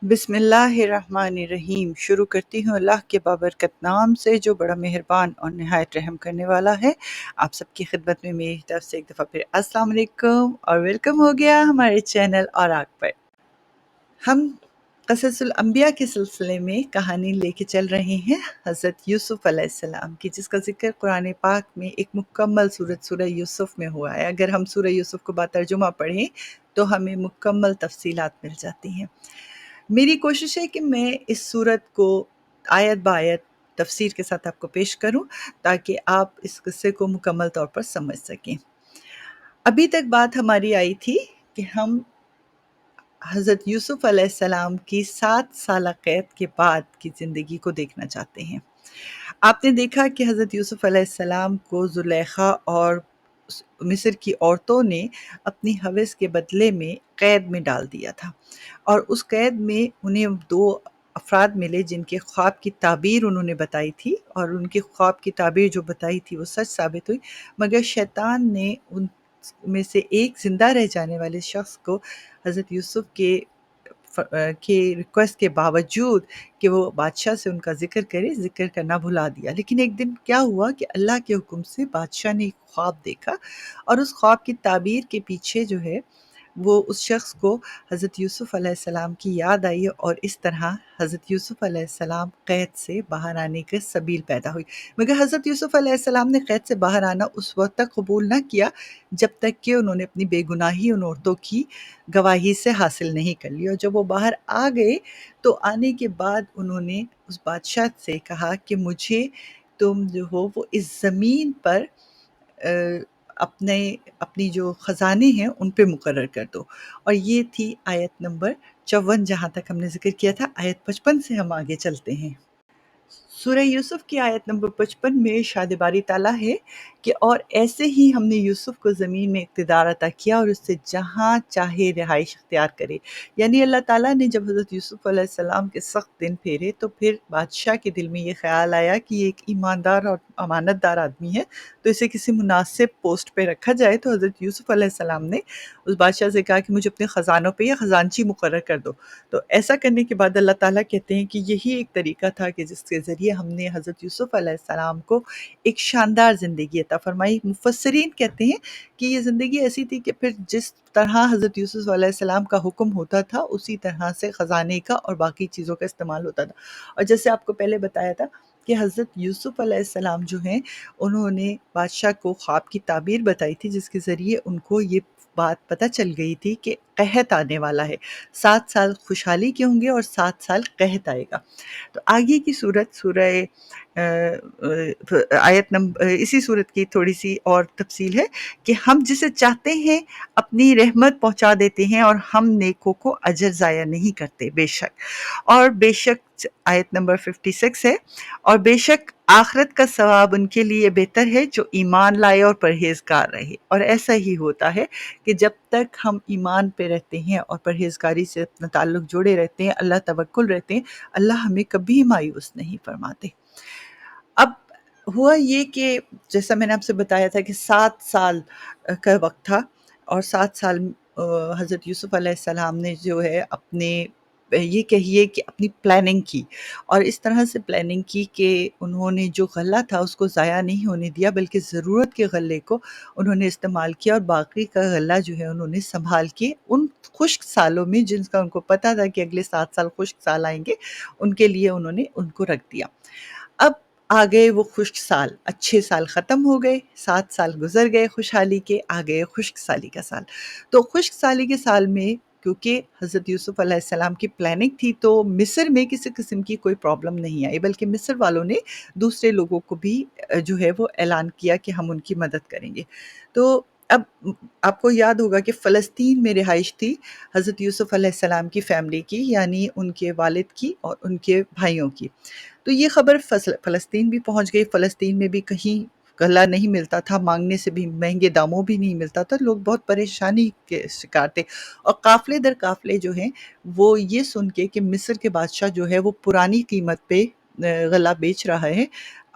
بسم اللہ الرحمن الرحیم۔ شروع کرتی ہوں اللہ کے بابرکت نام سے جو بڑا مہربان اور نہایت رحم کرنے والا ہے۔ آپ سب کی خدمت میں میری طرف سے ایک دفعہ پھر السلام علیکم اور ویلکم ہو گیا ہمارے چینل اوراق پر۔ ہم قصص الانبیاء کے سلسلے میں کہانی لے کے چل رہے ہیں حضرت یوسف علیہ السلام کی، جس کا ذکر قرآن پاک میں ایک مکمل صورت سورہ یوسف میں ہوا ہے۔ اگر ہم سورہ یوسف کو با ترجمہ پڑھیں تو ہمیں مکمل تفصیلات مل جاتی ہیں۔ میری کوشش ہے کہ میں اس صورت کو آیت بآیت تفسیر کے ساتھ آپ کو پیش کروں تاکہ آپ اس قصے کو مکمل طور پر سمجھ سکیں۔ ابھی تک بات ہماری آئی تھی کہ ہم حضرت یوسف علیہ السلام کی 7 سالہ قید کے بعد کی زندگی کو دیکھنا چاہتے ہیں۔ آپ نے دیکھا کہ حضرت یوسف علیہ السلام کو زلیخا اور مصر کی عورتوں نے اپنی ہوس کے بدلے میں قید میں ڈال دیا تھا، اور اس قید میں انہیں 2 افراد ملے جن کے خواب کی تعبیر انہوں نے بتائی تھی، اور ان کے خواب کی تعبیر جو بتائی تھی وہ سچ ثابت ہوئی، مگر شیطان نے ان میں سے ایک زندہ رہ جانے والے شخص کو حضرت یوسف کے ریکویسٹ کے باوجود کہ وہ بادشاہ سے ان کا ذکر کرنا بھلا دیا۔ لیکن ایک دن کیا ہوا کہ اللہ کے حکم سے بادشاہ نے ایک خواب دیکھا، اور اس خواب کی تعبیر کے پیچھے جو ہے وہ اس شخص کو حضرت یوسف علیہ السلام کی یاد آئی، اور اس طرح حضرت یوسف علیہ السلام قید سے باہر آنے کے سبیل پیدا ہوئی۔ مگر حضرت یوسف علیہ السلام نے قید سے باہر آنا اس وقت تک قبول نہ کیا جب تک کہ انہوں نے اپنی بے گناہی ان عورتوں کی گواہی سے حاصل نہیں کر لی، اور جب وہ باہر آ گئے تو آنے کے بعد انہوں نے اس بادشاہ سے کہا کہ مجھے تم جو ہو وہ اس زمین پر اپنی جو خزانے ہیں ان پہ مقرر کر دو۔ اور یہ تھی آیت نمبر 54 جہاں تک ہم نے ذکر کیا تھا۔ آیت 55 سے ہم آگے چلتے ہیں۔ سورہ یوسف کی آیت نمبر 55 میں ارشاد باری تعالیٰ ہے کہ اور ایسے ہی ہم نے یوسف کو زمین میں اقتدار عطا کیا اور اس سے جہاں چاہے رہائش اختیار کرے۔ یعنی اللہ تعالیٰ نے جب حضرت یوسف علیہ السلام کے سخت دن پھیرے تو پھر بادشاہ کے دل میں یہ خیال آیا کہ یہ ایک ایماندار اور امانت دار آدمی ہے، تو اسے کسی مناسب پوسٹ پہ رکھا جائے۔ تو حضرت یوسف علیہ السلام نے اس بادشاہ سے کہا کہ مجھے اپنے خزانوں پہ یا خزانچی مقرر کر دو۔ تو ایسا کرنے کے بعد اللہ تعالیٰ کہتے ہیں کہ یہی ایک طریقہ تھا کہ جس کے ذریعے ہم نے حضرت یوسف علیہ السلام کو ایک شاندار زندگی عطا فرمائی۔ مفسرین کہتے ہیں کہ یہ زندگی ایسی تھی کہ پھر جس طرح حضرت یوسف علیہ السلام کا حکم ہوتا تھا اسی طرح سے خزانے کا اور باقی چیزوں کا استعمال ہوتا تھا۔ اور جیسے آپ کو پہلے بتایا تھا کہ حضرت یوسف علیہ السلام جو ہیں انہوں نے بادشاہ کو خواب کی تعبیر بتائی تھی، جس کے ذریعے ان کو یہ بات پتہ چل گئی تھی کہ قحط آنے والا ہے، 7 سال خوشحالی کے ہوں گے اور 7 سال قحط آئے گا۔ تو آگے کی صورت سورہ آیت نمبر اسی صورت کی تھوڑی سی اور تفصیل ہے کہ ہم جسے چاہتے ہیں اپنی رحمت پہنچا دیتے ہیں اور ہم نیکوں کو اجر ضائع نہیں کرتے، بے شک اور بے شک آیت نمبر 56 ہے، اور بے شک آخرت کا ثواب ان کے لیے بہتر ہے جو ایمان لائے اور پرہیزگار رہے۔ اور ایسا ہی ہوتا ہے کہ جب تک ہم ایمان پہ رہتے ہیں اور پرہیزگاری سے اپنا تعلق جوڑے رہتے ہیں، اللہ توکل رہتے ہیں، اللہ ہمیں کبھی مایوس نہیں فرماتے۔ اب ہوا یہ کہ جیسا میں نے آپ سے بتایا تھا کہ 7 سال کا وقت تھا، اور 7 سال حضرت یوسف علیہ السلام نے جو ہے اپنے یہ کہیے کہ اپنی پلاننگ کی، اور اس طرح سے پلاننگ کی کہ انہوں نے جو غلہ تھا اس کو ضائع نہیں ہونے دیا، بلکہ ضرورت کے غلے کو انہوں نے استعمال کیا، اور باقی کا غلہ جو ہے انہوں نے سنبھال کے ان خشک سالوں میں جن کا ان کو پتہ تھا کہ اگلے 7 سال خشک سال آئیں گے ان کے لیے انہوں نے ان کو رکھ دیا۔ اب آ گئے وہ خشک سال، اچھے سال ختم ہو گئے، 7 سال گزر گئے خوشحالی کے، آ گئے خشک سالی کا سال۔ تو خشک سالی کے سال میں کیونکہ حضرت یوسف علیہ السلام کی پلاننگ تھی تو مصر میں کسی قسم کی کوئی پرابلم نہیں آئی، بلکہ مصر والوں نے دوسرے لوگوں کو بھی جو ہے وہ اعلان کیا کہ ہم ان کی مدد کریں گے۔ تو اب آپ کو یاد ہوگا کہ فلسطین میں رہائش تھی حضرت یوسف علیہ السلام کی فیملی کی، یعنی ان کے والد کی اور ان کے بھائیوں کی۔ تو یہ خبر فلسطین بھی پہنچ گئی۔ فلسطین میں بھی کہیں غلہ نہیں ملتا تھا، مانگنے سے بھی مہنگے داموں بھی نہیں ملتا تھا، لوگ بہت پریشانی کے شکار تھے، اور قافلے در قافلے جو ہیں وہ یہ سن کے کہ مصر کے بادشاہ جو ہے وہ پرانی قیمت پہ غلہ بیچ رہا ہے،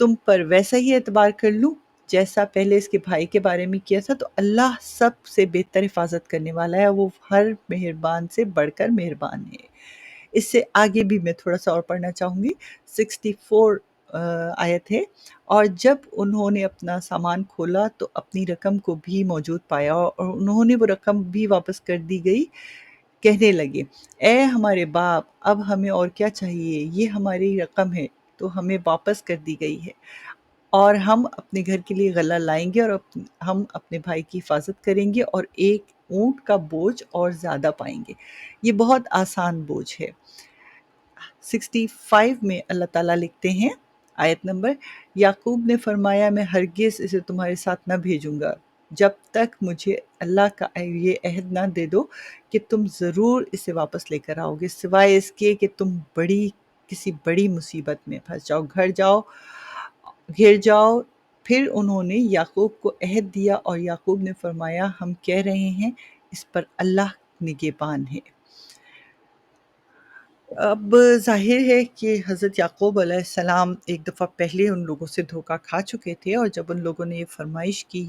تم پر ویسا ہی اعتبار کر لوں جیسا پہلے اس کے بھائی کے بارے میں کیا تھا، تو اللہ سب سے بہتر حفاظت کرنے والا ہے، وہ ہر مہربان سے بڑھ کر مہربان ہے۔ اس سے آگے بھی میں تھوڑا سا اور پڑھنا چاہوں گی۔ 64 آیت ہے، اور جب انہوں نے اپنا سامان کھولا تو اپنی رقم کو بھی موجود پایا، اور انہوں نے وہ رقم بھی واپس کر دی گئی، کہنے لگے اے ہمارے باپ، اب ہمیں اور کیا چاہیے، یہ ہماری رقم ہے تو ہمیں واپس کر دی گئی ہے، اور ہم اپنے گھر کے لیے غلہ لائیں گے، اور ہم اپنے بھائی کی حفاظت کریں گے اور ایک اونٹ کا بوجھ اور زیادہ پائیں گے۔ یہ بہت آسان بوجھ ہے۔ 65 میں اللہ تعالیٰ لکھتے ہیں، آیت نمبر، یعقوب نے فرمایا میں ہرگز اسے تمہارے ساتھ نہ بھیجوں گا جب تک مجھے اللہ کا یہ عہد نہ دے دو کہ تم ضرور اسے واپس لے کر آؤ گے، سوائے اس کے کہ تم کسی بڑی مصیبت میں پھنس جاؤ، گھر جاؤ۔ پھر انہوں نے یعقوب کو عہد دیا، اور یعقوب نے فرمایا ہم کہہ رہے ہیں اس پر اللہ نگہبان ہے۔ اب ظاہر ہے کہ حضرت یعقوب علیہ السلام ایک دفعہ پہلے ان لوگوں سے دھوکہ کھا چکے تھے، اور جب ان لوگوں نے یہ فرمائش کی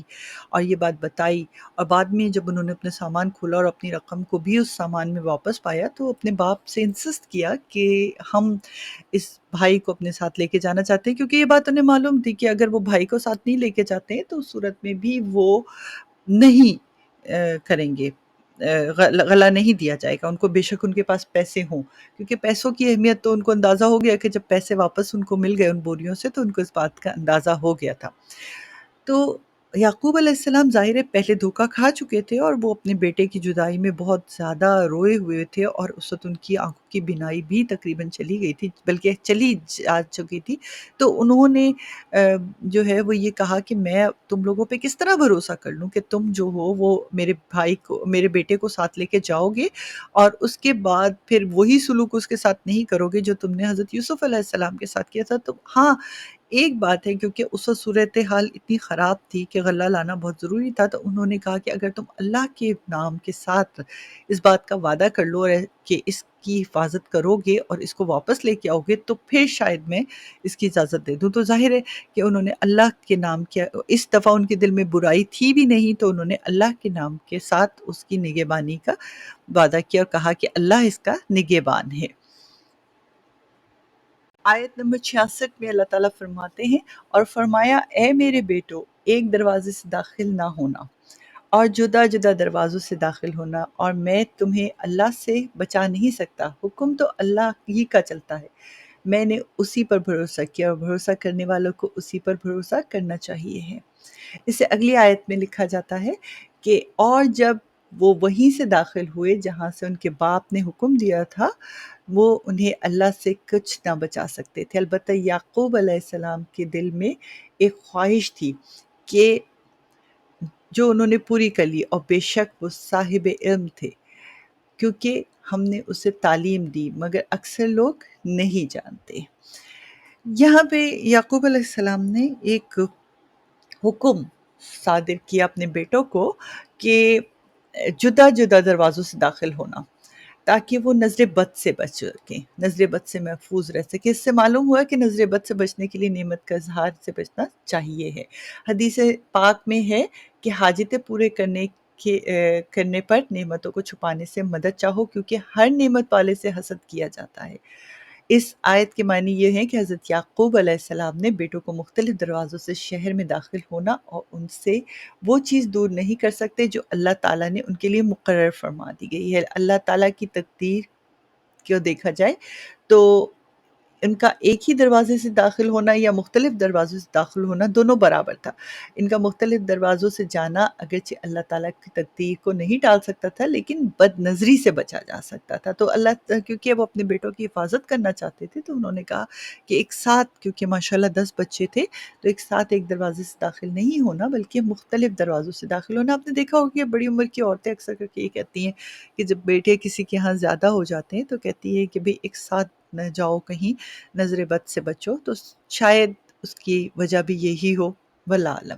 اور یہ بات بتائی، اور بعد میں جب انہوں نے اپنے سامان کھولا اور اپنی رقم کو بھی اس سامان میں واپس پایا، تو اپنے باپ سے انسسٹ کیا کہ ہم اس بھائی کو اپنے ساتھ لے کے جانا چاہتے ہیں، کیونکہ یہ بات انہیں معلوم تھی کہ اگر وہ بھائی کو ساتھ نہیں لے کے جاتے ہیں تو اس صورت میں بھی وہ نہیں کریں گے، غلہ نہیں دیا جائے گا ان کو، بے شک ان کے پاس پیسے ہوں، کیونکہ پیسوں کی اہمیت تو ان کو اندازہ ہو گیا کہ جب پیسے واپس ان کو مل گئے ان بوریوں سے، تو ان کو اس بات کا اندازہ ہو گیا تھا۔ تو یعقوب علیہ السلام ظاہر ہے پہلے دھوکہ کھا چکے تھے، اور وہ اپنے بیٹے کی جدائی میں بہت زیادہ روئے ہوئے تھے، اور اس وقت ان کی آنکھوں کی بینائی بھی تقریباً چلی گئی تھی، بلکہ چلی جا چکی تھی۔ تو انہوں نے جو ہے وہ یہ کہا کہ میں تم لوگوں پہ کس طرح بھروسہ کر لوں کہ تم جو ہو وہ میرے بیٹے کو ساتھ لے کے جاؤ گے، اور اس کے بعد پھر وہی سلوک اس کے ساتھ نہیں کرو گے جو تم نے حضرت یوسف علیہ السلام کے ساتھ کیا تھا۔ تو ہاں، ایک بات ہے، کیونکہ اس وقت صورتحال اتنی خراب تھی کہ غلہ لانا بہت ضروری تھا، تو انہوں نے کہا کہ اگر تم اللہ کے نام کے ساتھ اس بات کا وعدہ کر لو کہ اس کی حفاظت کرو گے اور اس کو واپس لے کے آؤ گے، تو پھر شاید میں اس کی اجازت دے دوں۔ تو ظاہر ہے کہ انہوں نے اللہ کے نام کیا، اس دفعہ ان کے دل میں برائی تھی بھی نہیں، تو انہوں نے اللہ کے نام کے ساتھ اس کی نگہبانی کا وعدہ کیا اور کہا کہ اللہ اس کا نگہبان ہے۔ آیت نمبر 66 میں اللہ تعالیٰ فرماتے ہیں، اور فرمایا اے میرے بیٹو، ایک دروازے سے داخل نہ ہونا اور جدا جدا دروازوں سے داخل ہونا، اور میں تمہیں اللہ سے بچا نہیں سکتا، حکم تو اللہ ہی کا چلتا ہے، میں نے اسی پر بھروسہ کیا، اور بھروسہ کرنے والوں کو اسی پر بھروسہ کرنا چاہیے ہے۔ اس سے اگلی آیت میں لکھا جاتا ہے کہ اور جب وہ وہیں سے داخل ہوئے جہاں سے ان کے باپ نے حکم دیا تھا، وہ انہیں اللہ سے کچھ نہ بچا سکتے تھے۔ البتہ یعقوب علیہ السلام کے دل میں ایک خواہش تھی کہ جو انہوں نے پوری کر لی، اور بے شک وہ صاحب علم تھے، کیونکہ ہم نے اسے تعلیم دی، مگر اکثر لوگ نہیں جانتے۔ یہاں پہ یعقوب علیہ السلام نے ایک حکم صادر کیا اپنے بیٹوں کو کہ جدا جدا دروازوں سے داخل ہونا، تاکہ وہ نظر بد سے بچ سکیں، نظر بد سے محفوظ رہ سکیں۔ اس سے معلوم ہوا کہ نظر بد سے بچنے کے لیے نعمت کا اظہار سے بچنا چاہیے ہے۔ حدیث پاک میں ہے کہ حاجتیں پورے کرنے پر نعمتوں کو چھپانے سے مدد چاہو، کیونکہ ہر نعمت والے سے حسد کیا جاتا ہے۔ اس آیت کے معنی یہ ہے کہ حضرت یعقوب علیہ السلام نے بیٹوں کو مختلف دروازوں سے شہر میں داخل ہونا اور ان سے وہ چیز دور نہیں کر سکتے جو اللہ تعالیٰ نے ان کے لیے مقرر فرما دی گئی ہے۔ اللہ تعالیٰ کی تقدیر کو دیکھا جائے تو ان کا ایک ہی دروازے سے داخل ہونا یا مختلف دروازوں سے داخل ہونا دونوں برابر تھا۔ ان کا مختلف دروازوں سے جانا اگرچہ اللہ تعالیٰ کی تقدیر کو نہیں ٹال سکتا تھا، لیکن بد نظری سے بچا جا سکتا تھا۔ تو اللہ کیونکہ وہ اپنے بیٹوں کی حفاظت کرنا چاہتے تھے، تو انہوں نے کہا کہ ایک ساتھ، کیونکہ ماشاءاللہ 10 بچے تھے، تو ایک ساتھ ایک دروازے سے داخل نہیں ہونا بلکہ مختلف دروازوں سے داخل ہونا۔ آپ نے دیکھا ہوگا کہ بڑی عمر کی عورتیں اکثر کر کے یہ کہتی ہیں کہ جب بیٹے کسی کے ہاں زیادہ ہو جاتے ہیں تو کہتی ہے کہ بھئی ایک ساتھ نہ جاؤ کہیں، نظر بد سے بچو، تو شاید اس کی وجہ بھی یہی ہو، واللہ اعلم۔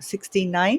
69।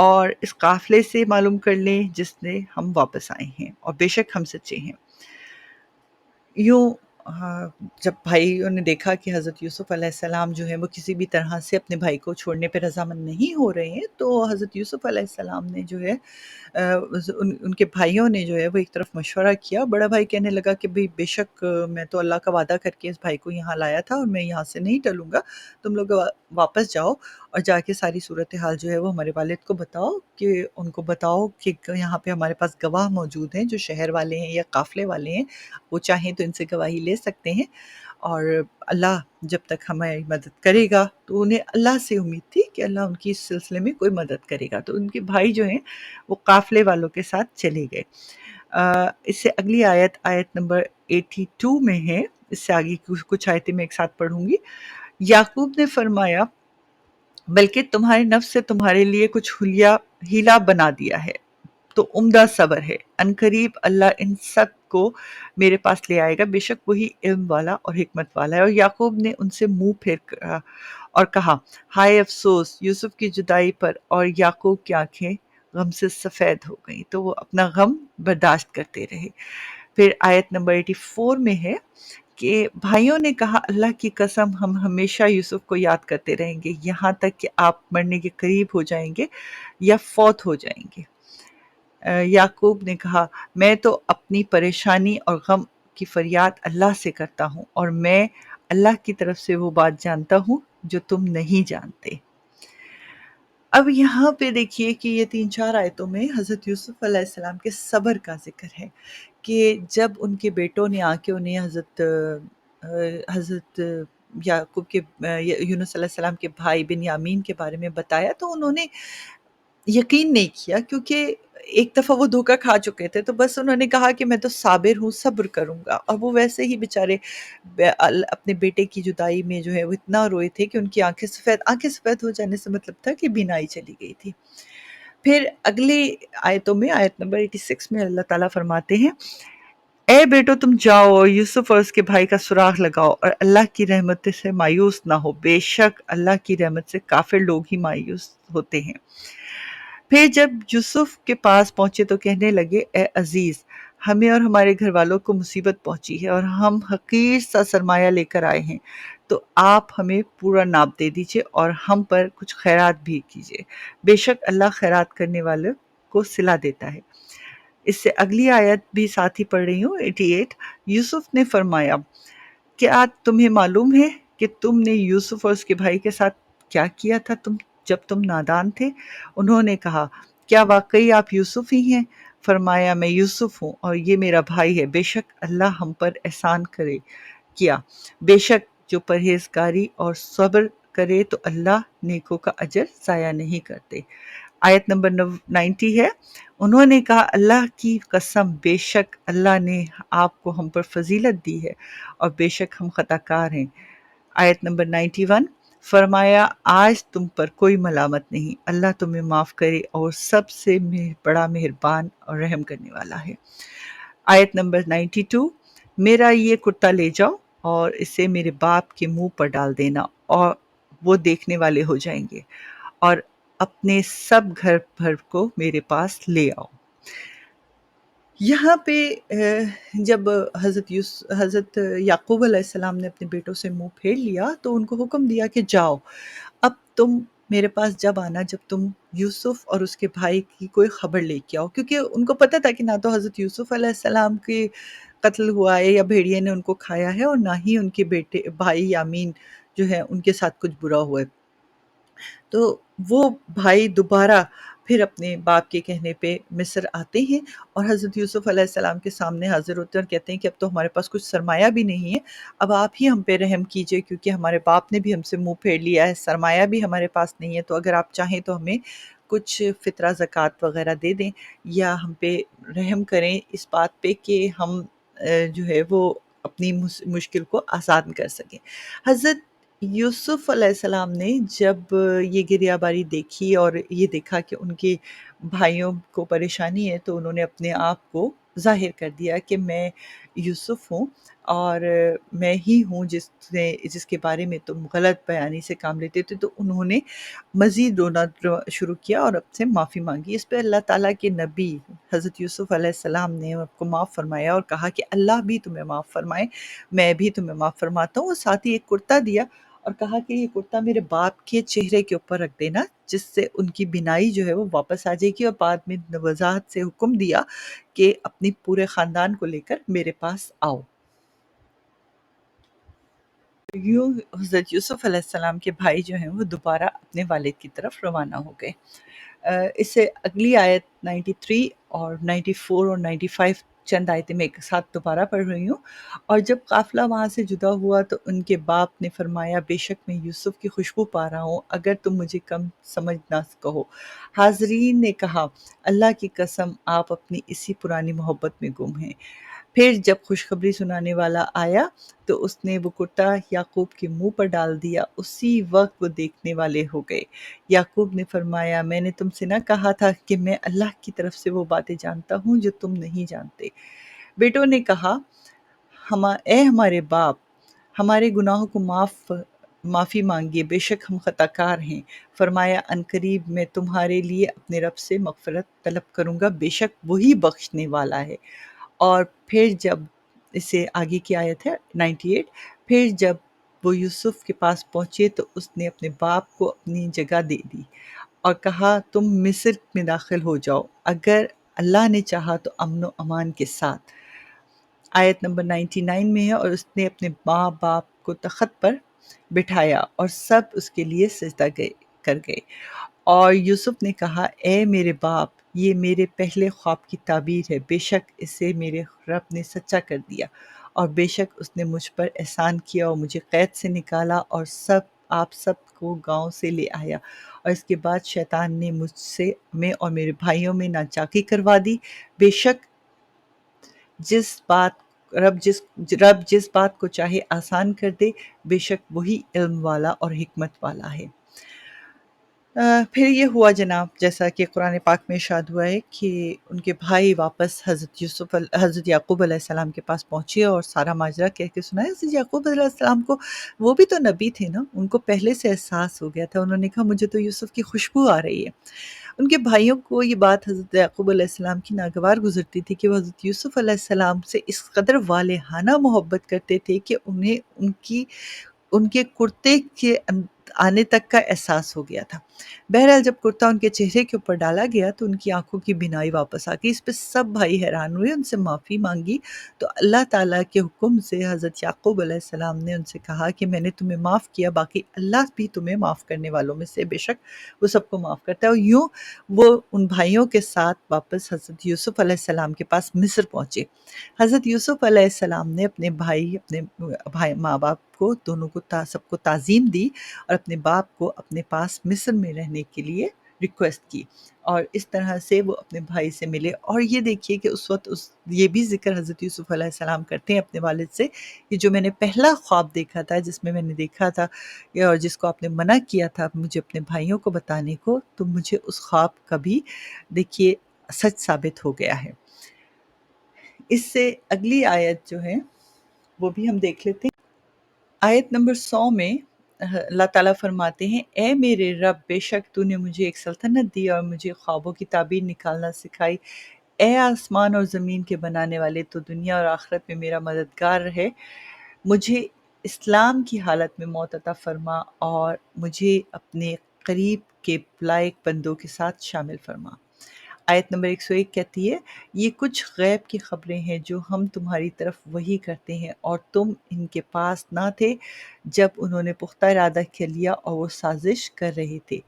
اور اس قافلے سے معلوم کر لیں جس نے ہم واپس آئے ہیں، اور بے شک ہم سچے ہیں۔ یوں ہاں، جب بھائیوں نے دیکھا کہ حضرت یوسف علیہ السلام جو ہے وہ کسی بھی طرح سے اپنے بھائی کو چھوڑنے پہ رضامند نہیں ہو رہے ہیں، تو حضرت یوسف علیہ السلام نے جو ہے ان کے بھائیوں نے جو ہے وہ ایک طرف مشورہ کیا۔ بڑا بھائی کہنے لگا کہ بھئی بے شک میں تو اللہ کا وعدہ کر کے اس بھائی کو یہاں لایا تھا اور میں یہاں سے نہیں ٹلوں گا، تم لوگ واپس جاؤ اور جا کے ساری صورتحال جو ہے وہ ہمارے والد کو بتاؤ، کہ ان کو بتاؤ کہ یہاں پہ ہمارے پاس گواہ موجود ہیں جو شہر والے ہیں یا قافلے والے ہیں، وہ چاہیں تو ان سے گواہی لے سکتے ہیں، اور اللہ جب تک ہماری مدد کرے گا، تو انہیں اللہ سے امید تھی کہ اللہ ان کی اس سلسلے میں کوئی مدد کرے گا، تو ان کے بھائی جو ہیں وہ قافلے والوں کے ساتھ چلے گئے۔ اس سے اگلی آیت، آیت نمبر 82 میں ہے، اس سے آگے کچھ آیتیں میں ایک ساتھ پڑھوں گی۔ یعقوب نے فرمایا بلکہ تمہارے نفس سے تمہارے لیے کچھ ہیلا بنا دیا ہے، تو عمدہ صبر ہے، عنقریب اللہ ان سب کو میرے پاس لے آئے گا، بے شک وہی علم والا اور حکمت والا ہے۔ اور یعقوب نے ان سے منہ پھیر کر اور کہا، ہائے افسوس یوسف کی جدائی پر، اور یعقوب کی آنکھیں غم سے سفید ہو گئیں، تو وہ اپنا غم برداشت کرتے رہے۔ پھر آیت نمبر 84 میں ہے کہ بھائیوں نے کہا، اللہ کی قسم ہم ہمیشہ یوسف کو یاد کرتے رہیں گے یہاں تک کہ آپ مرنے کے قریب ہو جائیں گے یا فوت ہو جائیں گے۔ یعقوب نے کہا، میں تو اپنی پریشانی اور غم کی فریاد اللہ سے کرتا ہوں، اور میں اللہ کی طرف سے وہ بات جانتا ہوں جو تم نہیں جانتے۔ اب یہاں پہ دیکھیے کہ یہ 3-4 آیتوں میں حضرت یوسف علیہ السلام کے صبر کا ذکر ہے، کہ جب ان کے بیٹوں نے آ کے انہیں حضرت یعقوب کے یونس علیہ السلام کے بھائی بنیامین کے بارے میں بتایا، تو انہوں نے یقین نہیں کیا، کیونکہ ایک دفعہ وہ دھوکہ کھا چکے تھے، تو بس انہوں نے کہا کہ میں تو صابر ہوں، صبر کروں گا، اور وہ ویسے ہی بیچارے اپنے بیٹے کی جدائی میں جو ہے وہ اتنا روئے تھے کہ ان کی آنکھیں سفید ہو جانے سے مطلب تھا کہ بینائی چلی گئی تھی۔ پھر اگلی آیتوں میں، آیت نمبر 86 میں اللہ تعالیٰ فرماتے ہیں، اے بیٹو تم جاؤ اور یوسف اور اس کے بھائی کا سراغ لگاؤ اور اللہ کی رحمت سے مایوس نہ ہو، بے شک اللہ کی رحمت سے کافر لوگ ہی مایوس ہوتے ہیں۔ پھر جب یوسف کے پاس پہنچے تو کہنے لگے، اے عزیز، ہمیں اور ہمارے گھر والوں کو مصیبت پہنچی ہے اور ہم حقیر سا سرمایہ لے کر آئے ہیں، تو آپ ہمیں پورا ناپ دے دیجئے اور ہم پر کچھ خیرات بھی کیجئے، بے شک اللہ خیرات کرنے والوں کو صلہ دیتا ہے۔ اس سے اگلی آیت بھی ساتھ ہی پڑھ رہی ہوں، 88۔ یوسف نے فرمایا، کیا تمہیں معلوم ہے کہ تم نے یوسف اور اس کے بھائی کے ساتھ کیا کیا تھا جب تم نادان تھے؟ انہوں نے کہا، کیا واقعی آپ یوسف ہی ہیں؟ فرمایا، میں یوسف ہوں اور یہ میرا بھائی ہے، بے شک اللہ ہم پر احسان کیا، بے شک جو پرہیزگاری اور صبر کرے تو اللہ نیکوں کا اجر ضائع نہیں کرتے۔ آیت نمبر 90 ہے، انہوں نے کہا، اللہ کی قسم بے شک اللہ نے آپ کو ہم پر فضیلت دی ہے اور بے شک ہم خطا کار ہیں۔ آیت نمبر 91، فرمایا، آج تم پر کوئی ملامت نہیں، اللہ تمہیں معاف کرے اور سب سے بڑا مہربان اور رحم کرنے والا ہے۔ آیت نمبر 92، میرا یہ کرتا لے جاؤ اور اسے میرے باپ کے منہ پر ڈال دینا اور وہ دیکھنے والے ہو جائیں گے، اور اپنے سب گھر بھر کو میرے پاس لے آؤ۔ یہاں پہ جب حضرت یعقوب علیہ السلام نے اپنے بیٹوں سے منہ پھیر لیا تو ان کو حکم دیا کہ جاؤ، اب تم میرے پاس جب آنا جب تم یوسف اور اس کے بھائی کی کوئی خبر لے کے آؤ، کیونکہ ان کو پتہ تھا کہ نہ تو حضرت یوسف علیہ السلام کے قتل ہوا ہے یا بھیڑیے نے ان کو کھایا ہے، اور نہ ہی ان کے بیٹے بھائی یامین جو ہے ان کے ساتھ کچھ برا ہوا ہے۔ تو وہ بھائی دوبارہ پھر اپنے باپ کے کہنے پہ مصر آتے ہیں اور حضرت یوسف علیہ السلام کے سامنے حاضر ہوتے ہیں اور کہتے ہیں کہ اب تو ہمارے پاس کچھ سرمایہ بھی نہیں ہے، اب آپ ہی ہم پہ رحم کیجئے، کیونکہ ہمارے باپ نے بھی ہم سے منہ پھیر لیا ہے، سرمایہ بھی ہمارے پاس نہیں ہے، تو اگر آپ چاہیں تو ہمیں کچھ فطرہ زکوٰۃ وغیرہ دے دیں یا ہم پہ رحم کریں اس بات پہ کہ ہم جو ہے وہ اپنی مشکل کو آسان کر سکیں۔ حضرت یوسف علیہ السلام نے جب یہ گریہ باری دیکھی اور یہ دیکھا کہ ان کے بھائیوں کو پریشانی ہے، تو انہوں نے اپنے آپ کو ظاہر کر دیا کہ میں یوسف ہوں، اور میں ہی ہوں جس کے بارے میں تم غلط بیانی سے کام لیتے تھے۔ تو انہوں نے مزید رونا شروع کیا اور اب سے معافی مانگی۔ اس پہ اللہ تعالیٰ کے نبی حضرت یوسف علیہ السلام نے آپ کو معاف فرمایا اور کہا کہ اللہ بھی تمہیں معاف فرمائے، میں بھی تمہیں معاف فرماتا ہوں، اور ساتھ ہی ایک کرتا دیا اور کہا کہ یہ کرتا میرے باپ کے چہرے کے اوپر رکھ دینا، جس سے ان کی بینائی جو ہے وہ واپس آ جائے گی، اور بعد میں وضاحت سے حکم دیا کہ اپنی پورے خاندان کو لے کر میرے پاس آؤ۔ یوں حضرت یوسف علیہ السلام کے بھائی جو ہیں وہ دوبارہ اپنے والد کی طرف روانہ ہو گئے۔ اس سے اگلی آیت 93 اور 94 اور 95 چند آیتیں میں ایک ساتھ دوبارہ پڑھ رہی ہوں۔ اور جب قافلہ وہاں سے جدا ہوا تو ان کے باپ نے فرمایا بے شک میں یوسف کی خوشبو پا رہا ہوں، اگر تم مجھے کم سمجھ نہ کہو۔ حاضرین نے کہا اللہ کی قسم آپ اپنی اسی پرانی محبت میں گم ہیں۔ پھر جب خوشخبری سنانے والا آیا تو اس نے وہ کرتا یعقوب کے منہ پر ڈال دیا، اسی وقت وہ دیکھنے والے ہو گئے۔ یعقوب نے فرمایا میں نے تم سے نہ کہا تھا کہ میں اللہ کی طرف سے وہ باتیں جانتا ہوں جو تم نہیں جانتے۔ بیٹوں نے کہا اے ہمارے باپ، ہمارے گناہوں کو معافی مانگیے، بے شک ہم خطا کار ہیں۔ فرمایا عنقریب میں تمہارے لیے اپنے رب سے مغفرت طلب کروں گا، بے شک وہی بخشنے والا ہے۔ اور پھر جب اس سے آگے کی آیت ہے 98، پھر جب وہ یوسف کے پاس پہنچے تو اس نے اپنے باپ کو اپنی جگہ دے دی اور کہا تم مصر میں داخل ہو جاؤ، اگر اللہ نے چاہا تو امن و امان کے ساتھ۔ آیت نمبر 99 میں ہے، اور اس نے اپنے ماں باپ کو تخت پر بٹھایا اور سب اس کے لیے سجدہ کر گئے۔ اور یوسف نے کہا اے میرے باپ، یہ میرے پہلے خواب کی تعبیر ہے، بے شک اسے میرے رب نے سچا کر دیا، اور بے شک اس نے مجھ پر احسان کیا اور مجھے قید سے نکالا اور آپ سب کو گاؤں سے لے آیا، اور اس کے بعد شیطان نے مجھ سے میں اور میرے بھائیوں میں ناچاکی کروا دی۔ بے شک رب جس بات کو چاہے آسان کر دے، بے شک وہی علم والا اور حکمت والا ہے۔ پھر یہ ہوا جناب، جیسا کہ قرآن پاک میں ارشاد ہوا ہے کہ ان کے بھائی واپس حضرت یعقوب علیہ السلام کے پاس پہنچے اور سارا ماجرا کہہ کے سنایا۔ حضرت یعقوب علیہ السلام کو، وہ بھی تو نبی تھے نا، ان کو پہلے سے احساس ہو گیا تھا، انہوں نے کہا مجھے تو یوسف کی خوشبو آ رہی ہے۔ ان کے بھائیوں کو یہ بات حضرت یعقوب علیہ السلام کی ناگوار گزرتی تھی کہ وہ حضرت یوسف علیہ السلام سے اس قدر والہانہ محبت کرتے تھے کہ انہیں ان کے کرتے کے آنے تک کا احساس ہو گیا تھا۔ بہرحال جب کرتا ان کے چہرے کے اوپر ڈالا گیا تو ان کی آنکھوں کی بینائی واپس آ گئی۔ اس پہ سب بھائی حیران ہوئے، ان سے معافی مانگی تو اللہ تعالیٰ کے حکم سے حضرت یعقوب علیہ السلام نے ان سے کہا کہ میں نے تمہیں معاف کیا، باقی اللہ بھی تمہیں معاف کرنے والوں میں سے بے شک وہ سب کو معاف کرتا ہے۔ اور یوں وہ ان بھائیوں کے ساتھ واپس حضرت یوسف علیہ السلام کے پاس مصر پہنچے۔ حضرت یوسف علیہ السلام نے اپنے ماں باپ کو دونوں کو سب کو تعظیم دی اور اپنے باپ کو اپنے پاس مصر میں رہنے کے لیے ریکویسٹ کی، اور اس طرح سے وہ اپنے بھائی سے ملے۔ اور یہ دیکھیے کہ اس وقت یہ بھی ذکر حضرت یوسف علیہ السلام کرتے ہیں اپنے والد سے کہ جو میں نے پہلا خواب دیکھا تھا، جس میں نے دیکھا تھا اور جس کو آپ نے منع کیا تھا مجھے اپنے بھائیوں کو بتانے کو، تو مجھے اس خواب کا بھی دیکھیے سچ ثابت ہو گیا ہے۔ اس سے اگلی آیت جو ہے وہ بھی ہم دیکھ لیتے ہیں۔ آیت نمبر 100 میں اللہ تعالیٰ فرماتے ہیں اے میرے رب، بے شک تو نے مجھے ایک سلطنت دی اور مجھے خوابوں کی تعبیر نکالنا سکھائی۔ اے آسمان اور زمین کے بنانے والے، تو دنیا اور آخرت میں میرا مددگار رہے، مجھے اسلام کی حالت میں موت عطا فرما اور مجھے اپنے قریب کے لائق بندوں کے ساتھ شامل فرما۔ آیت نمبر 101 کہتی ہے یہ کچھ غیب کی خبریں ہیں جو ہم تمہاری طرف وحی کرتے ہیں، اور تم ان کے پاس نہ تھے جب انہوں نے پختہ ارادہ کر لیا اور وہ سازش کر رہے تھے۔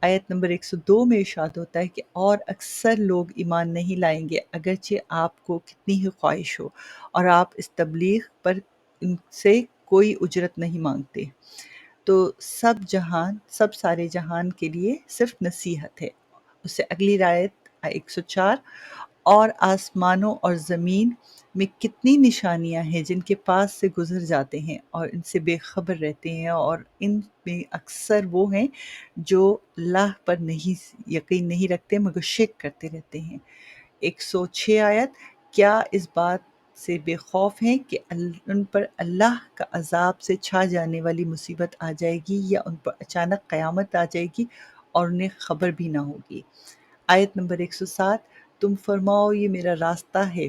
آیت نمبر 102 میں ارشاد ہوتا ہے کہ اور اکثر لوگ ایمان نہیں لائیں گے اگرچہ آپ کو کتنی ہی خواہش ہو، اور آپ اس تبلیغ پر ان سے کوئی اجرت نہیں مانگتے، تو سب سارے جہان کے لیے صرف نصیحت ہے۔ اس سے اگلی آیت 104، اور آسمانوں اور زمین میں کتنی نشانیاں ہیں جن کے پاس سے گزر جاتے ہیں اور ان سے بے خبر رہتے ہیں، اور ان میں اکثر وہ ہیں جو اللہ پر یقین نہیں رکھتے مگر شک کرتے رہتے ہیں۔ 106 آیت، کیا اس بات سے بے خوف ہیں کہ ان پر اللہ کا عذاب سے چھا جانے والی مصیبت آ جائے گی یا ان پر اچانک قیامت آ جائے گی اور انہیں خبر بھی نہ ہوگی؟ آیت نمبر 107، تم فرماؤ یہ میرا راستہ ہے،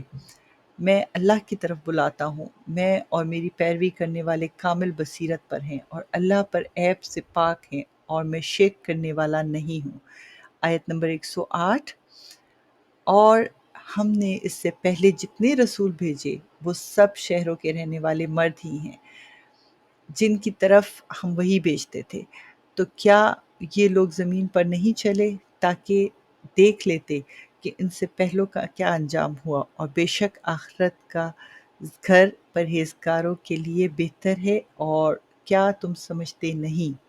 میں اللہ کی طرف بلاتا ہوں، میں اور میری پیروی کرنے والے کامل بصیرت پر ہیں اور اللہ پر عیب سے پاک ہیں اور میں شرک کرنے والا نہیں ہوں۔ آیت نمبر 108، اور ہم نے اس سے پہلے جتنے رسول بھیجے وہ سب شہروں کے رہنے والے مرد ہی ہیں جن کی طرف ہم وہی بھیجتے تھے، تو کیا یہ لوگ زمین پر نہیں چلے تاکہ دیکھ لیتے کہ ان سے پہلوں کا کیا انجام ہوا، اور بے شک آخرت کا گھر پرہیزگاروں کے لیے بہتر ہے، اور کیا تم سمجھتے نہیں؟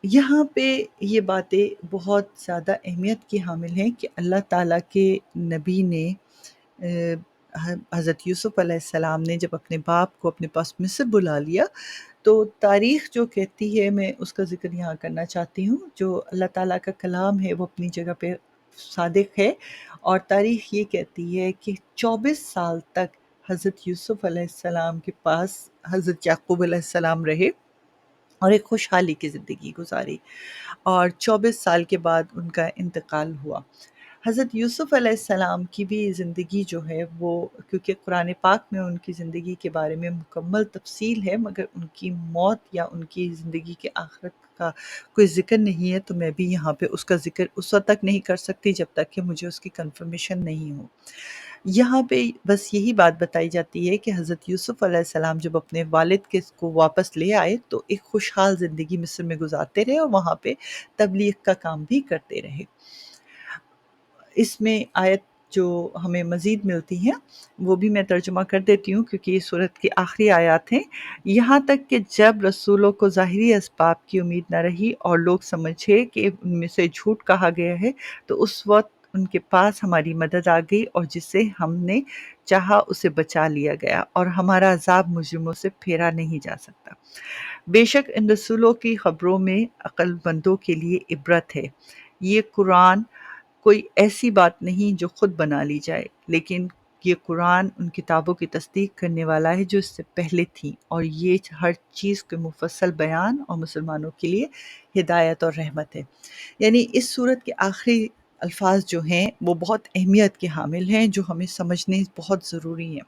یہاں پہ یہ باتیں بہت زیادہ اہمیت کی حامل ہیں کہ اللہ تعالیٰ کے نبی نے حضرت یوسف علیہ السلام نے جب اپنے باپ کو اپنے پاس مصر بلا لیا، تو تاریخ جو کہتی ہے، میں اس کا ذکر یہاں کرنا چاہتی ہوں، جو اللہ تعالیٰ کا کلام ہے وہ اپنی جگہ پہ صادق ہے، اور تاریخ یہ کہتی ہے کہ 24 سال تک حضرت یوسف علیہ السلام کے پاس حضرت یعقوب علیہ السلام رہے اور ایک خوشحالی کی زندگی گزاری، اور 24 سال کے بعد ان کا انتقال ہوا۔ حضرت یوسف علیہ السلام کی بھی زندگی جو ہے وہ، کیونکہ قرآن پاک میں ان کی زندگی کے بارے میں مکمل تفصیل ہے، مگر ان کی موت یا ان کی زندگی کے آخرت کا کوئی ذکر نہیں ہے، تو میں بھی یہاں پہ اس کا ذکر اس وقت تک نہیں کر سکتی جب تک کہ مجھے اس کی کنفرمیشن نہیں ہو۔ یہاں پہ بس یہی بات بتائی جاتی ہے کہ حضرت یوسف علیہ السلام جب اپنے والد کے کو واپس لے آئے تو ایک خوشحال زندگی مصر میں گزارتے رہے اور وہاں پہ تبلیغ کا کام بھی کرتے رہے۔ اس میں آیت جو ہمیں مزید ملتی ہیں وہ بھی میں ترجمہ کر دیتی ہوں کیونکہ یہ سورت کی آخری آیات ہیں۔ یہاں تک کہ جب رسولوں کو ظاہری اسباب کی امید نہ رہی اور لوگ سمجھے کہ ان میں سے جھوٹ کہا گیا ہے، تو اس وقت ان کے پاس ہماری مدد آ گئی اور جسے ہم نے چاہا اسے بچا لیا گیا، اور ہمارا عذاب مجرموں سے پھیرا نہیں جا سکتا۔ بے شک ان رسولوں کی خبروں میں عقل مندوں کے لیے عبرت ہے۔ یہ قرآن کوئی ایسی بات نہیں جو خود بنا لی جائے، لیکن یہ قرآن ان کتابوں کی تصدیق کرنے والا ہے جو اس سے پہلے تھیں، اور یہ ہر چیز کے مفصل بیان اور مسلمانوں کے لیے ہدایت اور رحمت ہے۔ یعنی اس صورت کے آخری الفاظ جو ہیں وہ بہت اہمیت کے حامل ہیں، جو ہمیں سمجھنے بہت ضروری ہیں۔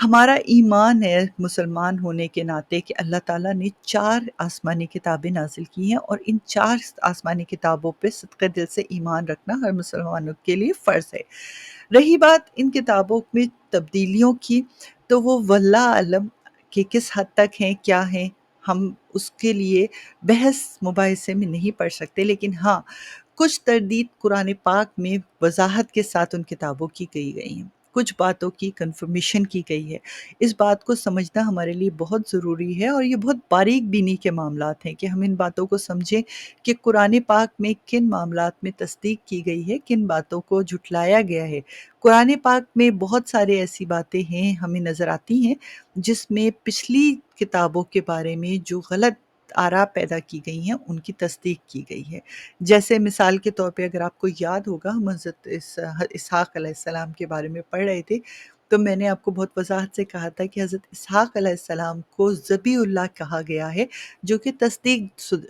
ہمارا ایمان ہے مسلمان ہونے کے ناطے کہ اللہ تعالیٰ نے 4 آسمانی کتابیں نازل کی ہیں، اور ان 4 آسمانی کتابوں پہ صدق دل سے ایمان رکھنا ہر مسلمانوں کے لیے فرض ہے۔ رہی بات ان کتابوں میں تبدیلیوں کی، تو وہ واللہ عالم کہ کس حد تک ہیں، کیا ہیں، ہم اس کے لیے بحث مباحثے میں نہیں پڑھ سکتے، لیکن ہاں کچھ تردید قرآن پاک میں وضاحت کے ساتھ ان کتابوں کی گئی ہیں، کچھ باتوں کی کنفرمیشن کی گئی ہے۔ اس بات کو سمجھنا ہمارے لیے بہت ضروری ہے، اور یہ بہت باریک بینی کے معاملات ہیں کہ ہم ان باتوں کو سمجھیں کہ قرآن پاک میں کن معاملات میں تصدیق کی گئی ہے، کن باتوں کو جھٹلایا گیا ہے۔ قرآن پاک میں بہت سارے ایسی باتیں ہیں ہمیں نظر آتی ہیں جس میں پچھلی کتابوں کے بارے میں جو غلط آراء پیدا کی گئی ہیں ان کی تصدیق کی گئی ہے۔ جیسے مثال کے طور پہ اگر آپ کو یاد ہوگا، ہم حضرت اسحاق علیہ السلام کے بارے میں پڑھ رہے تھے، تو میں نے آپ کو بہت وضاحت سے کہا تھا کہ حضرت اسحاق علیہ السلام کو ذبیح اللہ کہا گیا ہے، جو کہ تصدیق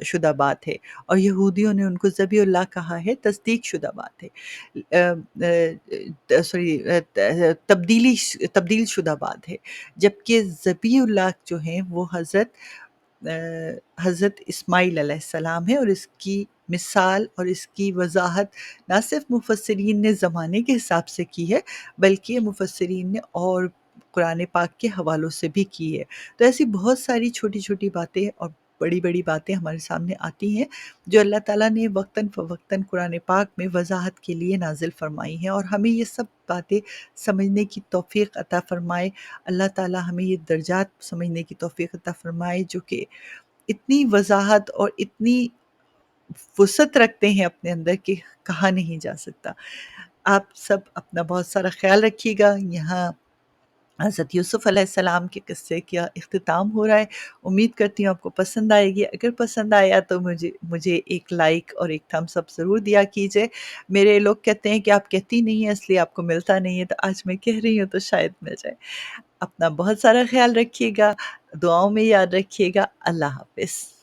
شدہ بات ہے، اور یہودیوں نے ان کو ذبیح اللہ کہا ہے، تصدیق شدہ بات ہے، تبدیل شدہ بات ہے، جبکہ ذبیح اللہ جو ہیں وہ حضرت اسماعیل علیہ السلام ہے، اور اس کی مثال اور اس کی وضاحت نہ صرف مفسرین نے زمانے کے حساب سے کی ہے، بلکہ مفسرین نے اور قرآن پاک کے حوالوں سے بھی کی ہے۔ تو ایسی بہت ساری چھوٹی چھوٹی باتیں اور بڑی بڑی باتیں ہمارے سامنے آتی ہیں جو اللہ تعالیٰ نے وقتاً فوقتاً قرآن پاک میں وضاحت کے لیے نازل فرمائی ہیں، اور ہمیں یہ سب باتیں سمجھنے کی توفیق عطا فرمائے۔ اللہ تعالیٰ ہمیں یہ درجات سمجھنے کی توفیق عطا فرمائے جو کہ اتنی وضاحت اور اتنی وسعت رکھتے ہیں اپنے اندر کہ کہا نہیں جا سکتا۔ آپ سب اپنا بہت سارا خیال رکھیے گا۔ یہاں حضرت یوسف علیہ السلام کے قصے کا اختتام ہو رہا ہے۔ امید کرتی ہوں آپ کو پسند آئے گی۔ اگر پسند آیا تو مجھے ایک لائک اور ایک تھمس اپ ضرور دیا کیجئے۔ میرے لوگ کہتے ہیں کہ آپ کہتی نہیں ہیں اس لیے آپ کو ملتا نہیں ہے، تو آج میں کہہ رہی ہوں تو شاید مل جائے۔ اپنا بہت سارا خیال رکھیے گا، دعاؤں میں یاد رکھیے گا۔ اللہ حافظ۔